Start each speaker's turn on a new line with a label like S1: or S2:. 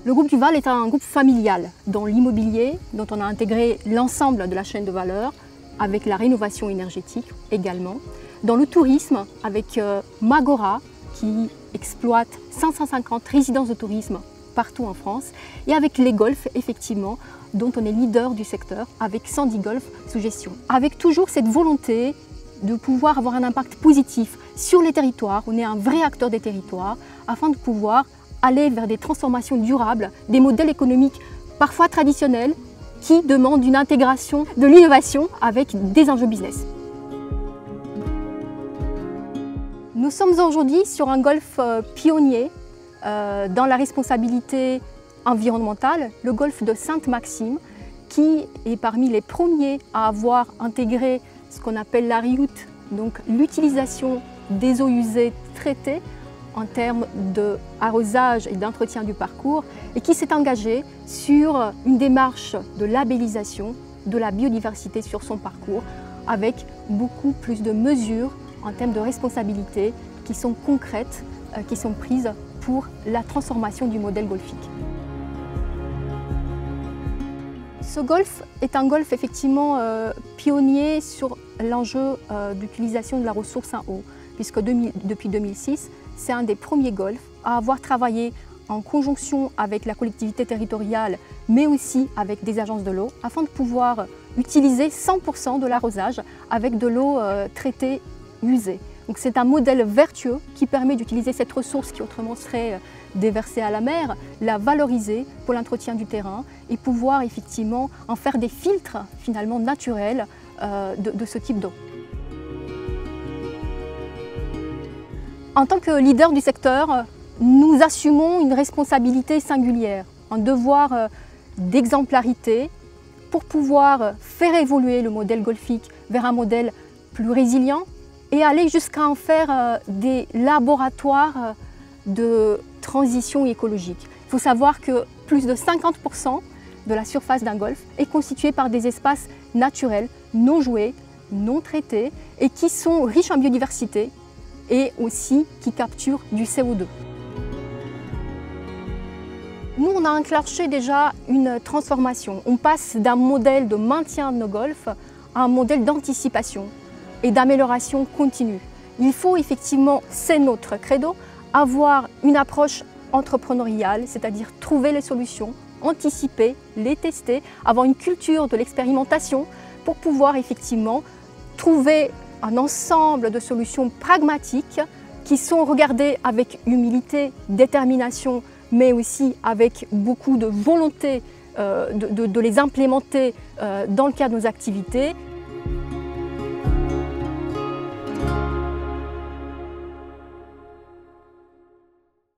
S1: Le groupe Duval est un groupe familial dans l'immobilier, dont on a intégré l'ensemble de la chaîne de valeur, avec la rénovation énergétique également. Dans le tourisme, avec Magora, qui exploite 550 résidences de tourisme partout en France, et avec les golfs, effectivement, dont on est leader du secteur, avec 110 golfs sous gestion. Avec toujours cette volonté de pouvoir avoir un impact positif sur les territoires, on est un vrai acteur des territoires, afin de pouvoir aller vers des transformations durables, des modèles économiques parfois traditionnels qui demandent une intégration de l'innovation avec des enjeux business. Nous sommes aujourd'hui sur un golf pionnier dans la responsabilité environnementale, le golfe de Sainte-Maxime, qui est parmi les premiers à avoir intégré ce qu'on appelle la REUT, donc l'utilisation des eaux usées traitées en termes d'arrosage et d'entretien du parcours, et qui s'est engagé sur une démarche de labellisation de la biodiversité sur son parcours, avec beaucoup plus de mesures en termes de responsabilité qui sont concrètes, qui sont prises pour la transformation du modèle golfique. Ce golf est un golf effectivement pionnier sur l'enjeu d'utilisation de la ressource en eau, puisque depuis 2006, c'est un des premiers golfs à avoir travaillé en conjonction avec la collectivité territoriale, mais aussi avec des agences de l'eau, afin de pouvoir utiliser 100% de l'arrosage avec de l'eau traitée usée. Donc c'est un modèle vertueux qui permet d'utiliser cette ressource qui autrement serait déversée à la mer, la valoriser pour l'entretien du terrain et pouvoir effectivement en faire des filtres finalement naturels de ce type d'eau. En tant que leader du secteur, nous assumons une responsabilité singulière, un devoir d'exemplarité pour pouvoir faire évoluer le modèle golfique vers un modèle plus résilient et aller jusqu'à en faire des laboratoires de transition écologique. Il faut savoir que plus de 50% de la surface d'un golf est constituée par des espaces naturels, non joués, non traités et qui sont riches en biodiversité et aussi qui capturent du CO2. Nous, on a enclenché déjà une transformation. On passe d'un modèle de maintien de nos golfs à un modèle d'anticipation et d'amélioration continue. Il faut effectivement, c'est notre credo, avoir une approche entrepreneuriale, c'est-à-dire trouver les solutions, anticiper, les tester, avoir une culture de l'expérimentation pour pouvoir effectivement trouver un ensemble de solutions pragmatiques qui sont regardées avec humilité, détermination, mais aussi avec beaucoup de volonté de les implémenter dans le cadre de nos activités.